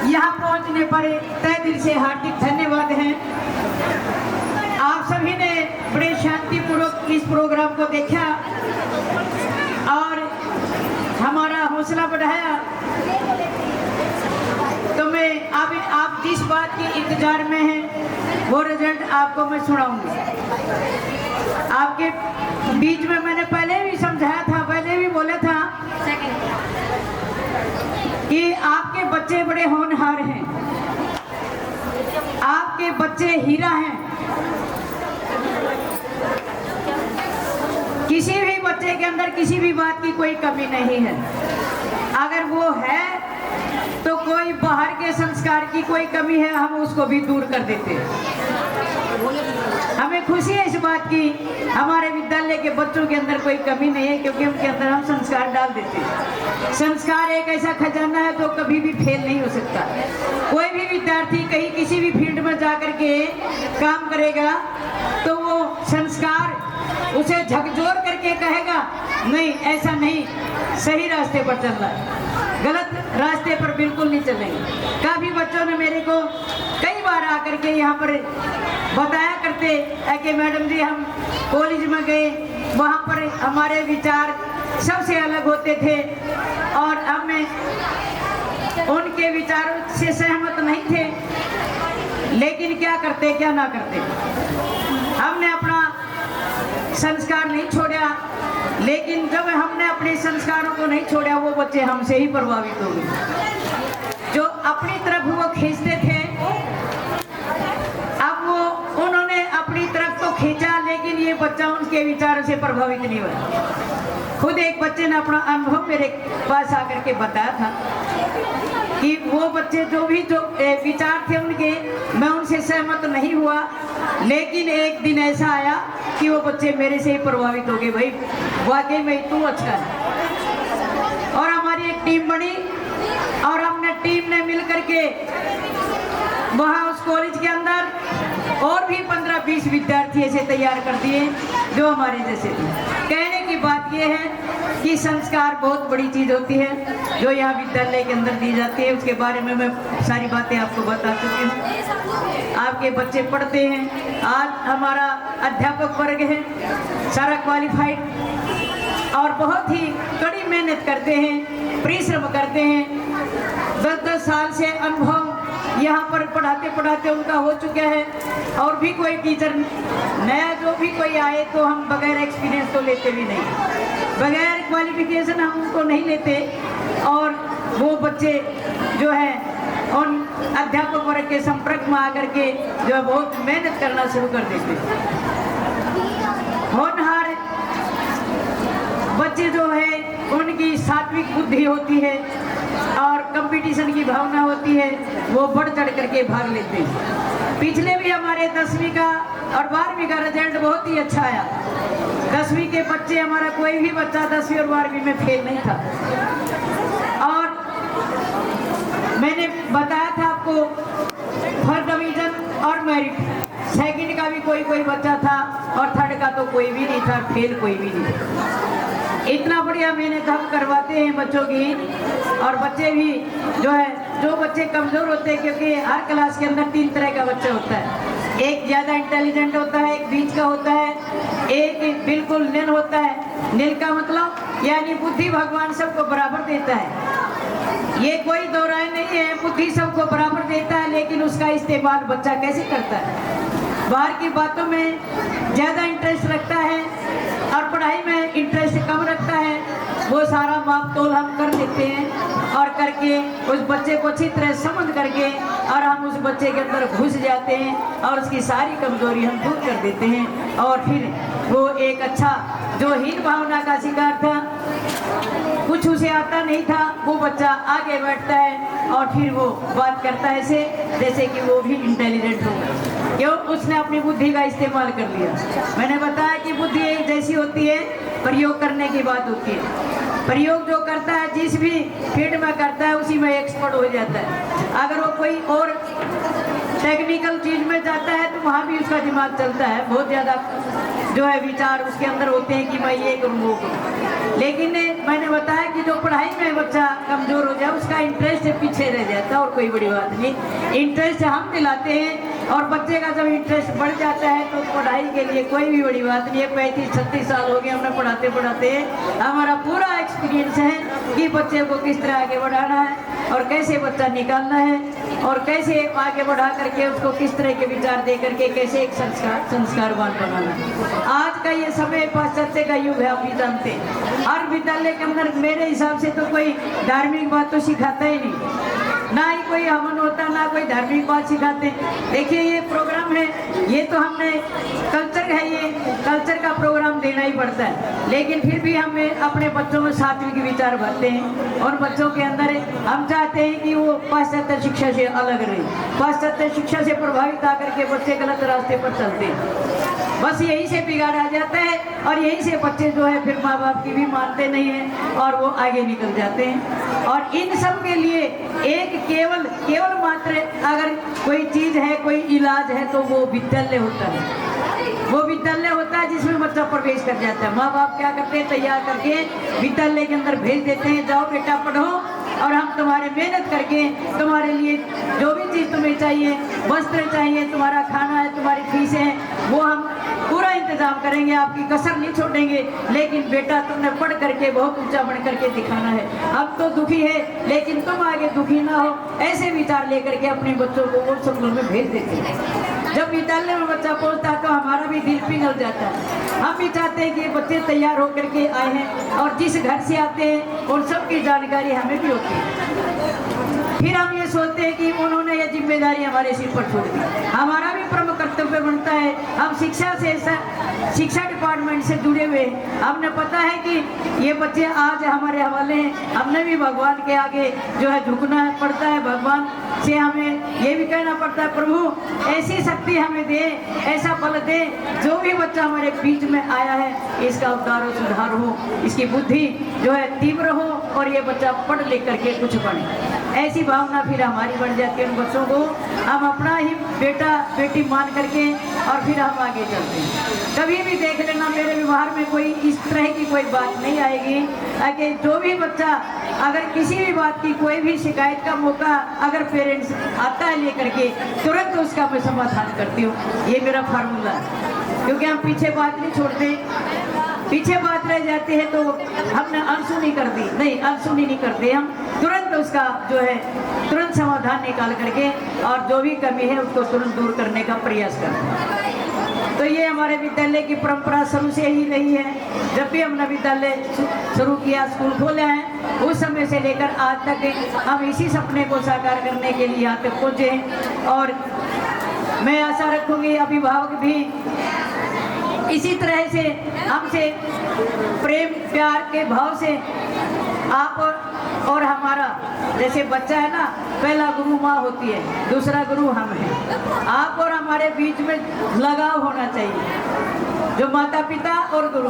यहाँ पहुँचने पर तहे दिल से हार्दिक धन्यवाद हैं। आप सभी ने बड़े शांतिपूर्वक इस प्रोग्राम को देखा और हमारा हौसला बढ़ाया। तो मैं आप जिस बात के इंतजार में हैं वो रिजल्ट आपको मैं सुनाऊंगी। आपके बीच में मैंने पहले भी समझाया था, पहले भी बोला था कि आपके बच्चे बड़े होनहार हैं, आपके बच्चे हीरा हैं। किसी भी बच्चे के अंदर किसी भी बात की कोई कमी नहीं है। अगर वो है तो कोई बाहर के संस्कार की कोई कमी है, हम उसको भी दूर कर देते हैं। हमें खुशी है इस बात की, हमारे विद्यालय के बच्चों के अंदर कोई कमी नहीं है, क्योंकि उनके अंदर हम संस्कार डाल देते हैं। संस्कार एक ऐसा खजाना है जो कभी भी फेल नहीं हो सकता। कोई भी विद्यार्थी कहीं किसी भी फील्ड में जाकर के काम करेगा तो वो संस्कार उसे झकझोर करके कहेगा नहीं, ऐसा नहीं, सही रास्ते पर चल रहा है, गलत रास्ते पर बिल्कुल नहीं चलेंगे। काफ़ी बच्चों ने मेरे को कई बार आकर के यहाँ पर बताया करते हैं कि मैडम जी हम कॉलेज में गए, वहाँ पर हमारे विचार सबसे अलग होते थे और हमें उनके विचारों से सहमत नहीं थे, लेकिन क्या करते क्या ना करते, हमने अपना संस्कार नहीं छोड़ा। लेकिन जब हमने अपने संस्कारों को नहीं छोड़ा, वो बच्चे हमसे ही प्रभावित हो गए। जो अपनी तरफ वो खींचते थे, अब वो उन्होंने अपनी तरफ तो खींचा, लेकिन ये बच्चा उनके विचारों से प्रभावित नहीं हुआ। खुद एक बच्चे ने अपना अनुभव मेरे पास आकर के बताया था कि वो बच्चे जो विचार थे उनके, मैं उनसे सहमत नहीं हुआ, लेकिन एक दिन ऐसा आया कि वो बच्चे मेरे से ही प्रभावित हो गए, भाई वाकई में तू अच्छा है। और हमारी एक टीम बनी और हमने टीम ने मिल करके वहाँ उस कॉलेज के अंदर और भी 15-20 विद्यार्थी ऐसे तैयार कर दिए जो हमारे जैसे थे। कहने की बात यह है कि संस्कार बहुत बड़ी चीज़ होती है जो यहाँ विद्यालय के अंदर दी जाती है। उसके बारे में मैं सारी बातें आपको बता चुकी हूँ। आपके बच्चे पढ़ते हैं, आज हमारा अध्यापक वर्ग है सारा क्वालिफाइड और बहुत ही कड़ी मेहनत करते हैं, परिश्रम करते हैं। 10-10 साल से अनुभव यहाँ पर पढ़ाते पढ़ाते उनका हो चुका है। और भी कोई टीचर नया जो भी कोई आए तो हम बगैर एक्सपीरियंस तो लेते भी नहीं, बगैर क्वालिफिकेशन हम उनको नहीं लेते। और वो बच्चे जो है उन अध्यापक वर्ग के संपर्क में आकर के जो है बहुत मेहनत करना शुरू कर देते। होनहार बच्चे जो है उनकी सात्विक बुद्धि होती है और कंपटीशन की भावना होती है, वो बढ़ चढ़ करके भाग लेते हैं। पिछले भी हमारे 10वीं का और 12वीं का रिजल्ट बहुत ही अच्छा आया। 10वीं के बच्चे, हमारा कोई भी बच्चा 10वीं और 12वीं में फेल नहीं था। और मैंने बताया था आपको फर्स्ट डिवीजन और मेरिट, सेकंड का भी कोई बच्चा था और थर्ड का तो कोई भी नहीं था, फेल कोई भी नहीं था। इतना बढ़िया मेहनत हम करवाते हैं बच्चों की। और बच्चे भी जो है, जो बच्चे कमज़ोर होते हैं, क्योंकि हर क्लास के अंदर 3 तरह का बच्चा होता है। एक ज़्यादा इंटेलिजेंट होता है, एक बीच का होता है, एक बिल्कुल निल होता है। निल का मतलब यानी बुद्धि भगवान सबको बराबर देता है, ये कोई दो राय नहीं है, बुद्धि सबको बराबर देता है, लेकिन उसका इस्तेमाल बच्चा कैसे करता है। बाहर की बातों में ज़्यादा इंटरेस्ट रखता है और पढ़ाई में इंटरेस्ट कम रखता है, वो सारा माप तोल हम कर देते हैं और करके उस बच्चे को अच्छी तरह समझ करके और हम उस बच्चे के अंदर घुस जाते हैं और उसकी सारी कमजोरी हम दूर कर देते हैं। और फिर वो एक अच्छा जो हीन भावना का शिकार था, कुछ उसे आता नहीं था, वो बच्चा आगे बैठता है और फिर वो बात करता है जैसे कि वो भी इंटेलिजेंट हो, क्यों उसने अपनी बुद्धि का इस्तेमाल कर लिया। मैंने बताया कि बुद्धि एक जैसी होती है, प्रयोग करने की बात होती है। प्रयोग जो करता है जिस भी फील्ड में करता है उसी में एक्सपर्ट हो जाता है। अगर वो कोई और टेक्निकल चीज में जाता है तो वहाँ भी उसका दिमाग चलता है, बहुत ज़्यादा जो है विचार उसके अंदर होते हैं कि मैं ये करूँ वो करूँ। लेकिन मैंने बताया कि जो पढ़ाई में बच्चा कमजोर हो जाए, उसका इंटरेस्ट पीछे रह जाता है और कोई बड़ी बात नहीं। इंटरेस्ट हम दिलाते हैं और बच्चे का जब इंटरेस्ट बढ़ जाता है तो पढ़ाई के लिए कोई भी बड़ी बात नहीं है। 35-36 साल हो गए हमें पढ़ाते पढ़ाते, हमारा पूरा एक्सपीरियंस है कि बच्चे को किस तरह आगे बढ़ाना है और कैसे बच्चा निकालना है और कैसे आगे बढ़ा करके उसको किस तरह के विचार दे करके कैसे एक संस्कारवान बनाना है। आज का ये समय पाश्चात्य का युग है, आप भी जानते हैं। हर विद्यालय के अंदर मेरे हिसाब से तो कोई धार्मिक बात तो सिखाता ही नहीं, ना ही कोई हवन होता, ना कोई धार्मिक बात सिखाते। देखिए ये प्रोग्राम है, ये तो हमने कल्चर है, ये कल्चर का प्रोग्राम देना ही पड़ता है, लेकिन फिर भी हमें अपने बच्चों में सात्विक विचार भरते हैं और बच्चों के अंदर हम चाहते हैं कि वो पाश्चात्य शिक्षा से अलग रहे। पाश्चात्य शिक्षा से प्रभावित आकर के बच्चे गलत रास्ते पर चलते हैं, बस यही से बिगाड़ा जाता है और यही से बच्चे जो है फिर माँ बाप की भी मानते नहीं हैं और वो आगे निकल जाते हैं। और इन सब के लिए एक केवल मात्र अगर कोई चीज है, कोई इलाज है तो वो विद्यालय होता है। वो विद्यालय होता है जिसमें बच्चा प्रवेश कर जाता है। माँ बाप क्या करते हैं, तैयार करके विद्यालय के अंदर भेज देते हैं, जाओ बेटा पढ़ो और हम तुम्हारे मेहनत करके तुम्हारे लिए जो भी चीज़ तुम्हें चाहिए, वस्त्र चाहिए, तुम्हारा खाना है, तुम्हारी फीस है, वो हम पूरा इंतजाम करेंगे, आपकी कसर नहीं छोड़ेंगे। लेकिन बेटा तुमने पढ़ करके बहुत ऊंचा बन करके दिखाना है। अब तो दुखी है लेकिन तुम आगे दुखी ना हो, ऐसे विचार लेकर के अपने बच्चों को वो स्कूल में भेज देते हैं। जब विद्यालय में बच्चा पहुंचता है तो हमारा भी दिल पिघल जाता है। हम भी चाहते हैं कि बच्चे तैयार होकर के आए हैं और जिस घर से आते हैं उन सब की जानकारी हमें भी होती है। फिर हम ये सोचते हैं कि उन्होंने ये जिम्मेदारी हमारे सिर पर छोड़ दी। हमारा भी प्रमुख कर्तव्य बनता है, हम शिक्षा डिपार्टमेंट से जुड़े हुए, हमने पता है कि ये बच्चे आज हमारे हवाले हैं। हमने भी भगवान के आगे जो है झुकना पड़ता है, भगवान से हमें ये भी कहना पड़ता है प्रभु ऐसी शक्ति हमें दे, ऐसा बल दे, जो भी बच्चा हमारे बीच में आया है इसका उद्धार हो, सुधार हो, इसकी बुद्धि जो है तीव्र हो और ये बच्चा पढ़ लिख करके कुछ बने। ऐसी भावना फिर हमारी बढ़ जाती है। उन बच्चों को हम अपना ही बेटा बेटी मान करके और फिर हम आगे चलते हैं। कभी भी देख लेना मेरे व्यवहार में कोई इस तरह की कोई बात नहीं आएगी कि जो भी बच्चा अगर किसी भी बात की कोई भी शिकायत का मौका अगर पेरेंट्स आता है लेकर के, तुरंत उसका मैं समाधान करती हूँ। ये मेरा फार्मूला है, क्योंकि हम पीछे बात नहीं छोड़ते। पीछे बात रह जाती है तो हमने अनसुनी कर दी, नहीं अनसुनी नहीं करते, हम तुरंत उसका जो है तुरंत समाधान निकाल करके और जो भी कमी है उसको तुरंत दूर करने का प्रयास करते हैं। तो ये हमारे विद्यालय की परंपरा शुरू से ही रही है। जब भी हमने विद्यालय शुरू किया, स्कूल खोला है, उस समय से लेकर आज तक हम इसी सपने को साकार करने के लिए यहाँ तक पहुँचे। और मैं आशा रखूँगी अभिभावक भी इसी तरह से हमसे प्रेम प्यार के भाव से आप और हमारा, जैसे बच्चा है ना, पहला गुरु माँ होती है, दूसरा गुरु हम हैं। आप और हमारे बीच में लगाव होना चाहिए। जो माता पिता और गुरु,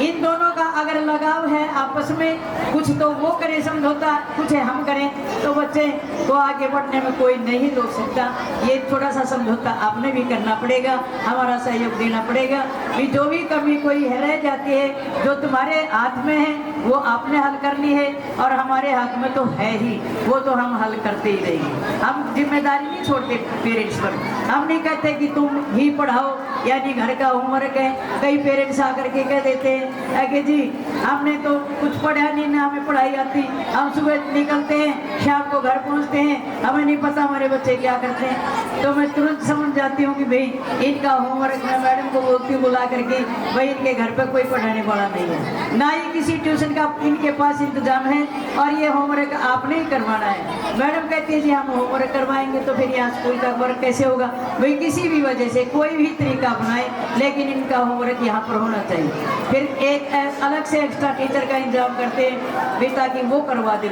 इन दोनों का अगर लगाव है आपस में, कुछ तो वो करें समझौता, कुछ है हम करें, तो बच्चे को आगे बढ़ने में कोई नहीं रोक सकता। ये थोड़ा सा समझौता आपने भी करना पड़ेगा, हमारा सहयोग देना पड़ेगा। कि जो भी कमी कोई रह जाती है, जो तुम्हारे हाथ में है वो आपने हल करनी है और हमारे हाथ में तो है ही, वो तो हम हल करते ही रहेंगे। हम जिम्मेदारी नहीं छोड़ते पेरेंट्स पर। हम नहीं कहते कि तुम ही पढ़ाओ, यानी घर का होमवर्क है। कई पेरेंट्स आकर के कह देते हैं कि जी हमने तो कुछ पढ़ा नहीं, ना हमें पढ़ाई आती, हम सुबह निकलते हैं शाम को घर पहुंचते हैं, हमें नहीं पता हमारे बच्चे क्या करते हैं। तो मैं तुरंत समझ जाती हूँ कि भाई इनका होमवर्क, मैं मैडम को बोलती हूँ बुला करके, भाई इनके घर पर कोई पढ़ाने वाला नहीं है, ना ही किसी ट्यूशन का इनके पास इंतजाम है और ये होमवर्क आपने ही करवाना है। मैडम कहती है जी हम होमवर्क करवाएंगे तो फिर यहाँ स्कूल का वर्क कैसे होगा। भाई किसी भी वजह से कोई भी तरीका अपनाए, लेकिन इनका होमवर्क यहाँ पर होना चाहिए। फिर एक अलग से एक्स्ट्रा टीचर का इंतजाम करते हैं भी ताकि वो करवा दे।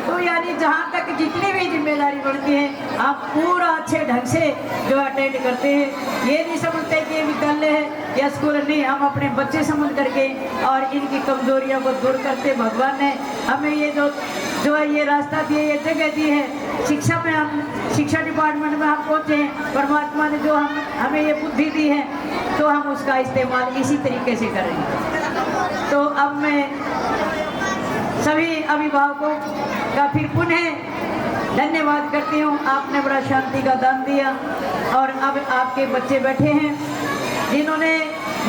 तो यानी जहाँ तक जितनी भी जिम्मेदारी बढ़ती है आप पूरा अच्छे ढंग से जो अटेंड करते हैं। ये नहीं समझते कि विद्यालय है या स्कूल, नहीं, हम अपने बच्चे समझ करके और इनकी कमजोरियों को दूर करते। भगवान ने हमें ये जो है ये रास्ता दिए, ये जगह दी है, शिक्षा में हम शिक्षा डिपार्टमेंट में हम पहुँचे हैं। परमात्मा ने जो हमें ये बुद्धि दी है तो हम उसका इस्तेमाल इसी तरीके से करेंगे। तो अब मैं सभी अभिभावकों का फिर पुनः धन्यवाद करती हूँ। आपने बड़ा शांति का दान दिया और अब आपके बच्चे बैठे हैं जिन्होंने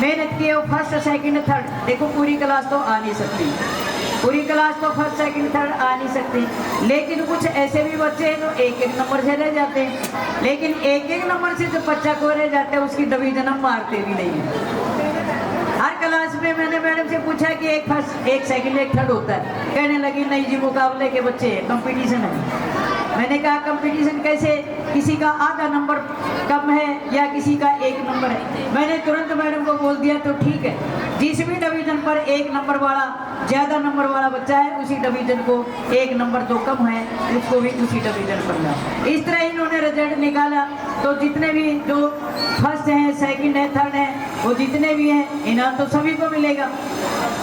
मेहनत की है, फर्स्ट सेकंड थर्ड। देखो पूरी क्लास तो आ नहीं सकती, पूरी क्लास तो फर्स्ट सेकंड थर्ड आ नहीं सकती, लेकिन कुछ ऐसे भी बच्चे हैं जो एक एक नंबर से रह जाते हैं। लेकिन एक एक नंबर से जो बच्चा को रह जाता है उसकी डिवीजन हम मारते भी नहीं है। हर क्लास में मैंने मैडम से पूछा कि एक फर्स्ट एक सेकंड एक थर्ड होता है, कहने लगी नहीं जी मुकाबले के बच्चे हैं, कंपटीशन है। मैंने कहा कंपटीशन कैसे, किसी का आधा नंबर कम है या किसी का एक नंबर है। मैंने तुरंत मैडम को बोल दिया तो ठीक है, जिस भी डिवीजन पर एक नंबर वाला ज़्यादा नंबर वाला बच्चा है उसी डिवीजन को एक नंबर जो कम है उसको भी उसी डिवीजन पर लाओ। इस तरह इन्होंने रिजल्ट निकाला। तो जितने भी जो फर्स्ट हैं, सेकंड है, थर्ड है, वो जितने भी हैं इनाम तो सभी को मिलेगा।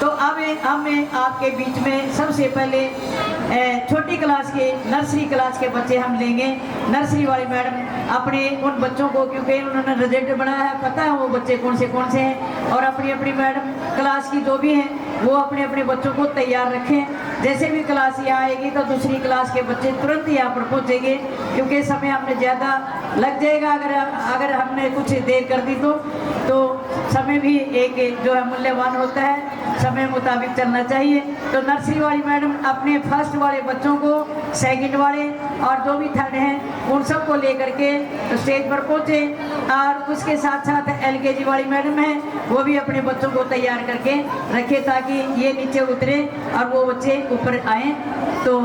तो अब हमें आपके बीच में सबसे पहले छोटी क्लास के नर्सरी क्लास के बच्चे हम लेंगे। नर्सरी वाली मैडम अपने उन बच्चों को, क्योंकि उन्होंने रिजल्ट बनाया है, पता है वो बच्चे कौन से हैं, और अपनी अपनी मैडम क्लास की जो भी हैं वो अपने अपने बच्चों को तैयार रखें। जैसे भी क्लास यहाँ आएगी तो दूसरी क्लास के बच्चे तुरंत यहाँ पर पहुँचेंगे, क्योंकि समय हमने ज़्यादा लग जाएगा। अगर हमने कुछ देर कर दी तो समय भी एक जो है मूल्यवान होता है, समय मुताबिक चलना चाहिए। तो नर्सरी वाली मैडम अपने फर्स्ट वाले बच्चों को, सेकंड वाले और जो भी थर्ड हैं उन सब को लेकर के स्टेज पर पहुँचे। और उसके साथ साथ LKG वाली मैडम है वो भी अपने बच्चों को तैयार करके रखे ताकि ये नीचे उतरे और वो बच्चे ऊपर आए। तो